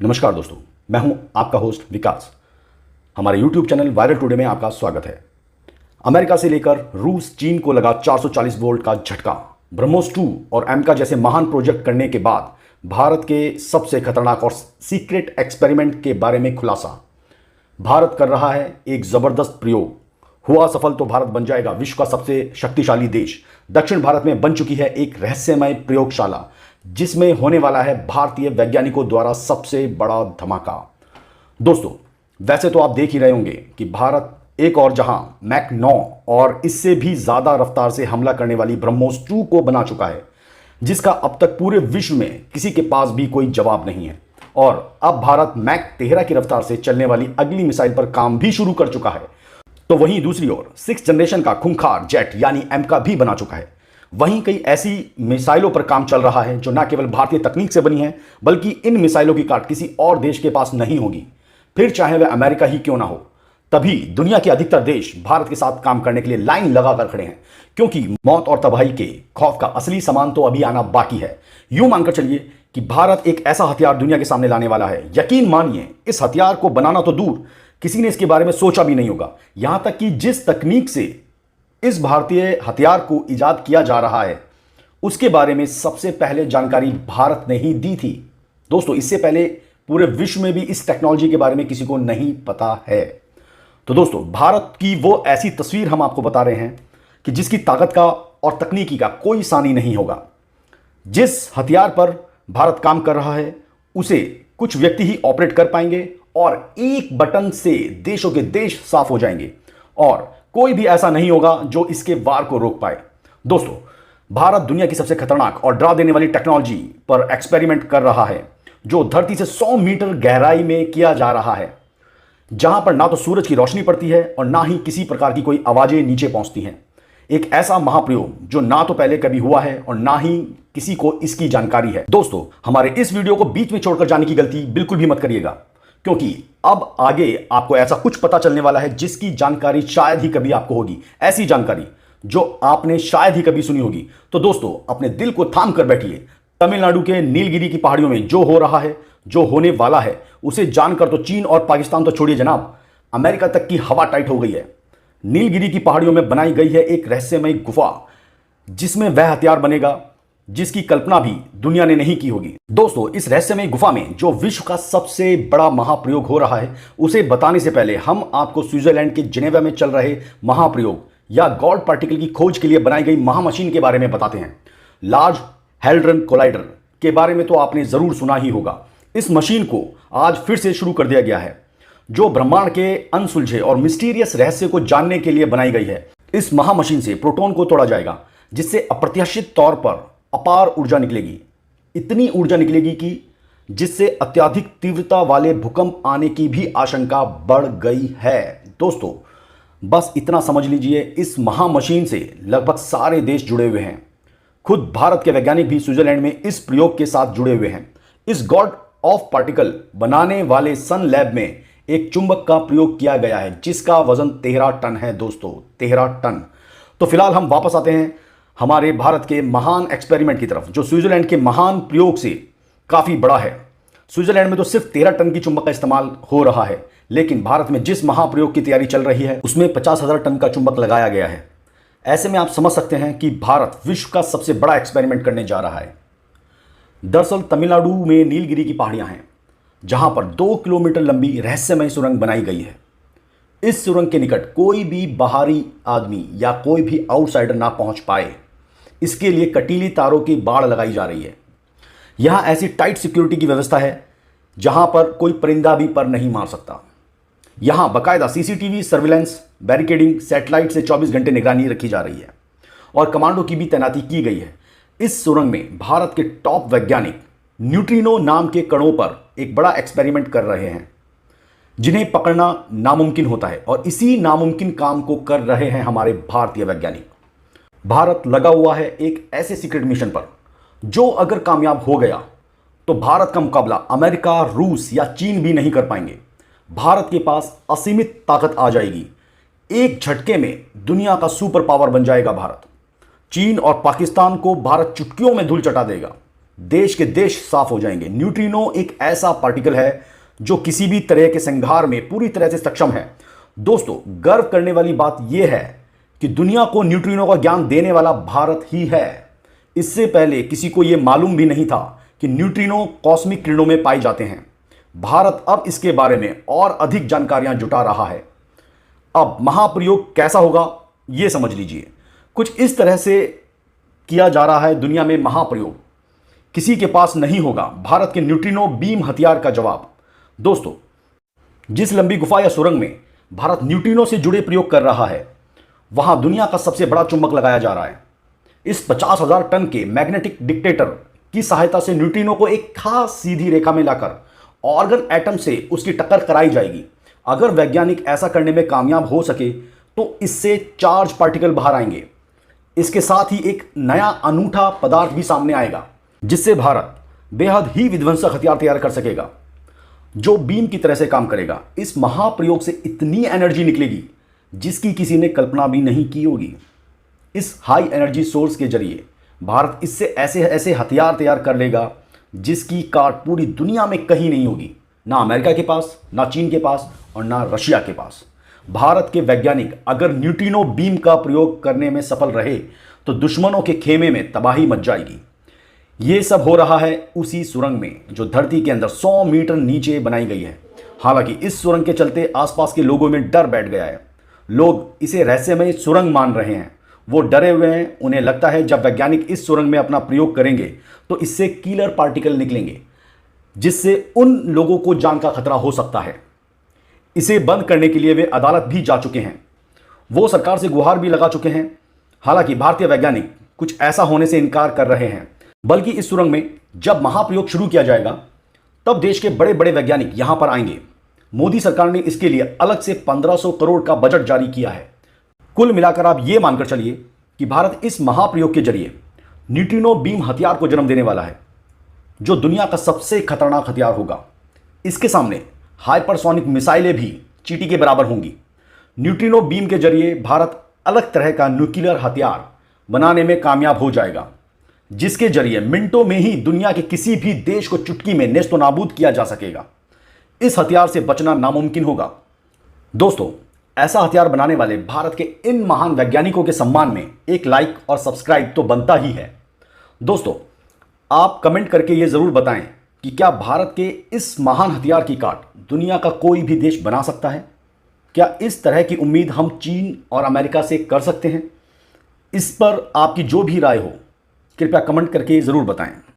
नमस्कार दोस्तों, मैं हूं आपका होस्ट विकास। हमारे YouTube चैनल वायरल टुडे में आपका स्वागत है। अमेरिका से लेकर रूस, चीन को लगा 440 वोल्ट का झटका। ब्रह्मोस 2 और एमका जैसे महान प्रोजेक्ट करने के बाद भारत के सबसे खतरनाक और सीक्रेट एक्सपेरिमेंट के बारे में खुलासा। भारत कर रहा है एक जबरदस्त प्रयोग। हुआ सफल तो भारत बन जाएगा विश्व का सबसे शक्तिशाली देश। दक्षिण भारत में बन चुकी है एक रहस्यमय प्रयोगशाला, जिसमें होने वाला है भारतीय वैज्ञानिकों द्वारा सबसे बड़ा धमाका। दोस्तों, वैसे तो आप देख ही रहे होंगे कि भारत एक और जहां मैक 9 और इससे भी ज्यादा रफ्तार से हमला करने वाली ब्रह्मोस 2 को बना चुका है, जिसका अब तक पूरे विश्व में किसी के पास भी कोई जवाब नहीं है। और अब भारत मैक 13 की रफ्तार से चलने वाली अगली मिसाइल पर काम भी शुरू कर चुका है। तो वहीं दूसरी ओर 6th जनरेशन का खूंखार जेट यानी एमका भी बना चुका है। वहीं कई ऐसी मिसाइलों पर काम चल रहा है जो न केवल भारतीय तकनीक से बनी है, बल्कि इन मिसाइलों की काट किसी और देश के पास नहीं होगी, फिर चाहे वह अमेरिका ही क्यों ना हो। तभी दुनिया के अधिकतर देश भारत के साथ काम करने के लिए लाइन लगाकर खड़े हैं, क्योंकि मौत और तबाही के खौफ का असली सामान तो अभी आना बाकी है। यूं मानकर चलिए कि भारत एक ऐसा हथियार दुनिया के सामने लाने वाला है। यकीन मानिए, इस हथियार को बनाना तो दूर, किसी ने इसके बारे में सोचा भी नहीं होगा। यहां तक कि जिस तकनीक से इस भारतीय हथियार को इजाद किया जा रहा है, उसके बारे में सबसे पहले जानकारी भारत ने ही दी थी। दोस्तों, इससे पहले पूरे विश्व में भी इस टेक्नोलॉजी के बारे में किसी को नहीं पता है। तो दोस्तों, भारत की वो ऐसी तस्वीर हम आपको बता रहे हैं कि जिसकी ताकत का और तकनीकी का कोई सानी नहीं होगा। जिस हथियार पर भारत काम कर रहा है, उसे कुछ व्यक्ति ही ऑपरेट कर पाएंगे और एक बटन से देशों के देश साफ हो जाएंगे और कोई भी ऐसा नहीं होगा जो इसके वार को रोक पाए। दोस्तों, भारत दुनिया की सबसे खतरनाक और डरा देने वाली टेक्नोलॉजी पर एक्सपेरिमेंट कर रहा है, जो धरती से 100 मीटर गहराई में किया जा रहा है, जहां पर ना तो सूरज की रोशनी पड़ती है और ना ही किसी प्रकार की कोई आवाजें नीचे पहुंचती हैं। एक ऐसा महाप्रयोग जो ना तो पहले कभी हुआ है और ना ही किसी को इसकी जानकारी है। दोस्तों, हमारे इस वीडियो को बीच में छोड़कर जाने की गलती बिल्कुल भी मत करिएगा, क्योंकि अब आगे आपको ऐसा कुछ पता चलने वाला है जिसकी जानकारी शायद ही कभी आपको होगी, ऐसी जानकारी जो आपने शायद ही कभी सुनी होगी। तो दोस्तों, अपने दिल को थाम कर बैठिए। तमिलनाडु के नीलगिरी की पहाड़ियों में जो हो रहा है, जो होने वाला है, उसे जानकर तो चीन और पाकिस्तान तो छोड़िए जनाब, अमेरिका तक की हवा टाइट हो गई है। नीलगिरी की पहाड़ियों में बनाई गई है एक रहस्यमय गुफा, जिसमें वह हथियार बनेगा जिसकी कल्पना भी दुनिया ने नहीं की होगी। दोस्तों, इस रहस्यमय गुफा में जो विश्व का सबसे बड़ा महाप्रयोग हो रहा है, उसे बताने से पहले हम आपको स्विट्जरलैंड के जिनेवा में चल रहे महाप्रयोग या गॉड पार्टिकल की खोज के लिए बनाई गई महामशीन के बारे में बताते हैं। लार्ज हैड्रन कोलाइडर के बारे में तो आपने जरूर सुना ही होगा। इस मशीन को आज फिर से शुरू कर दिया गया है, जो ब्रह्मांड के अनसुलझे और मिस्टीरियस रहस्य को जानने के लिए बनाई गई है। इस महामशीन से प्रोटॉन को तोड़ा जाएगा, जिससे अप्रत्याशित तौर पर अपार ऊर्जा निकलेगी। इतनी ऊर्जा निकलेगी कि जिससे अत्यधिक तीव्रता वाले भूकंप आने की भी आशंका बढ़ गई है। दोस्तों, बस इतना समझ लीजिए, इस महामशीन से लगभग सारे देश जुड़े हुए हैं। खुद भारत के वैज्ञानिक भी स्विट्जरलैंड में इस प्रयोग के साथ जुड़े हुए हैं। इस गॉड ऑफ पार्टिकल बनाने वाले सन लैब में एक चुंबक का प्रयोग किया गया है, जिसका वजन 13 टन है। दोस्तों, 13 टन। तो फिलहाल हम वापस आते हैं हमारे भारत के महान एक्सपेरिमेंट की तरफ, जो स्विट्जरलैंड के महान प्रयोग से काफी बड़ा है। स्विट्जरलैंड में तो सिर्फ 13 टन की चुंबक का इस्तेमाल हो रहा है, लेकिन भारत में जिस महाप्रयोग की तैयारी चल रही है, उसमें 50,000 टन का चुंबक लगाया गया है। ऐसे में आप समझ सकते हैं कि भारत विश्व का सबसे बड़ा एक्सपेरिमेंट करने जा रहा है। दरअसल तमिलनाडु में नीलगिरी की पहाड़ियां हैं, जहां पर 2 किलोमीटर लंबी रहस्यमय सुरंग बनाई गई है। इस सुरंग के निकट कोई भी बाहरी आदमी या कोई भी आउटसाइडर ना पहुंच पाए, इसके लिए कटीली तारों की बाड़ लगाई जा रही है। यहां ऐसी टाइट सिक्योरिटी की व्यवस्था है जहां पर कोई परिंदा भी पर नहीं मार सकता। यहां बाकायदा सीसीटीवी सर्विलेंस, बैरिकेडिंग, सैटेलाइट से 24 घंटे निगरानी रखी जा रही है और कमांडो की भी तैनाती की गई है। इस सुरंग में भारत के टॉप वैज्ञानिक न्यूट्रिनो नाम के कणों पर एक बड़ा एक्सपेरिमेंट कर रहे हैं, जिन्हें पकड़ना नामुमकिन होता है, और इसी नामुमकिन काम को कर रहे हैं हमारे भारतीय वैज्ञानिक। भारत लगा हुआ है एक ऐसे सीक्रेट मिशन पर, जो अगर कामयाब हो गया तो भारत का मुकाबला अमेरिका, रूस या चीन भी नहीं कर पाएंगे। भारत के पास असीमित ताकत आ जाएगी। एक झटके में दुनिया का सुपर पावर बन जाएगा भारत। चीन और पाकिस्तान को भारत चुटकियों में धूल चटा देगा। देश के देश साफ हो जाएंगे। न्यूट्रिनो एक ऐसा पार्टिकल है जो किसी भी तरह के संहार में पूरी तरह से सक्षम है। दोस्तों, गर्व करने वाली बात यह है कि दुनिया को न्यूट्रिनो का ज्ञान देने वाला भारत ही है। इससे पहले किसी को यह मालूम भी नहीं था कि न्यूट्रिनो कॉस्मिक किरणों में पाए जाते हैं। भारत अब इसके बारे में और अधिक जानकारियां जुटा रहा है। अब महाप्रयोग कैसा होगा यह समझ लीजिए। कुछ इस तरह से किया जा रहा है दुनिया में महाप्रयोग। किसी के पास नहीं होगा भारत के न्यूट्रिनो बीम हथियार का जवाब। दोस्तों, जिस लंबी गुफा या सुरंग में भारत न्यूट्रिनो से जुड़े प्रयोग कर रहा है, वहां दुनिया का सबसे बड़ा चुंबक लगाया जा रहा है। इस 50,000 टन के मैग्नेटिक डिटेक्टर की सहायता से न्यूट्रिनो को एक खास सीधी रेखा में लाकर ऑर्गन एटम से उसकी टक्कर कराई जाएगी। अगर वैज्ञानिक ऐसा करने में कामयाब हो सके तो इससे चार्ज पार्टिकल बाहर आएंगे। इसके साथ ही एक नया अनूठा पदार्थ भी सामने आएगा, जिससे भारत बेहद ही विध्वंसक हथियार तैयार कर सकेगा जो बीम की तरह से काम करेगा। इस महाप्रयोग से इतनी एनर्जी निकलेगी जिसकी किसी ने कल्पना भी नहीं की होगी। इस हाई एनर्जी सोर्स के जरिए भारत इससे ऐसे ऐसे हथियार तैयार कर लेगा जिसकी काट पूरी दुनिया में कहीं नहीं होगी, ना अमेरिका के पास, ना चीन के पास और ना रशिया के पास। भारत के वैज्ञानिक अगर न्यूट्रिनो बीम का प्रयोग करने में सफल रहे तो दुश्मनों के खेमे में तबाही मच जाएगी। ये सब हो रहा है उसी सुरंग में जो धरती के अंदर 100 मीटर नीचे बनाई गई है। हालांकि इस सुरंग के चलते आसपास के लोगों में डर बैठ गया है। लोग इसे रहस्यमय सुरंग मान रहे हैं। वो डरे हुए हैं। उन्हें लगता है जब वैज्ञानिक इस सुरंग में अपना प्रयोग करेंगे तो इससे कीलर पार्टिकल निकलेंगे, जिससे उन लोगों को जान का खतरा हो सकता है। इसे बंद करने के लिए वे अदालत भी जा चुके हैं। वो सरकार से गुहार भी लगा चुके हैं। हालांकि भारतीय वैज्ञानिक कुछ ऐसा होने से इनकार कर रहे हैं, बल्कि इस सुरंग में जब महाप्रयोग शुरू किया जाएगा तब देश के बड़े बड़े वैज्ञानिक यहां पर आएंगे। मोदी सरकार ने इसके लिए अलग से 1500 करोड़ का बजट जारी किया है। कुल मिलाकर आप ये मानकर चलिए कि भारत इस महाप्रयोग के जरिए न्यूट्रिनो बीम हथियार को जन्म देने वाला है, जो दुनिया का सबसे खतरनाक हथियार होगा। इसके सामने हाइपरसोनिक मिसाइलें भी चींटी के बराबर होंगी। न्यूट्रिनो बीम के जरिए भारत अलग तरह का न्यूक्लियर हथियार बनाने में कामयाब हो जाएगा, जिसके जरिए मिनटों में ही दुनिया के किसी भी देश को चुटकी में नेस्तो नाबूद किया जा सकेगा। इस हथियार से बचना नामुमकिन होगा। दोस्तों, ऐसा हथियार बनाने वाले भारत के इन महान वैज्ञानिकों के सम्मान में एक लाइक और सब्सक्राइब तो बनता ही है। दोस्तों, आप कमेंट करके ये जरूर बताएं कि क्या भारत के इस महान हथियार की काट दुनिया का कोई भी देश बना सकता है? क्या इस तरह की उम्मीद हम चीन और अमेरिका से कर सकते हैं? इस पर आपकी जो भी राय हो कृपया कमेंट करके ज़रूर बताएं।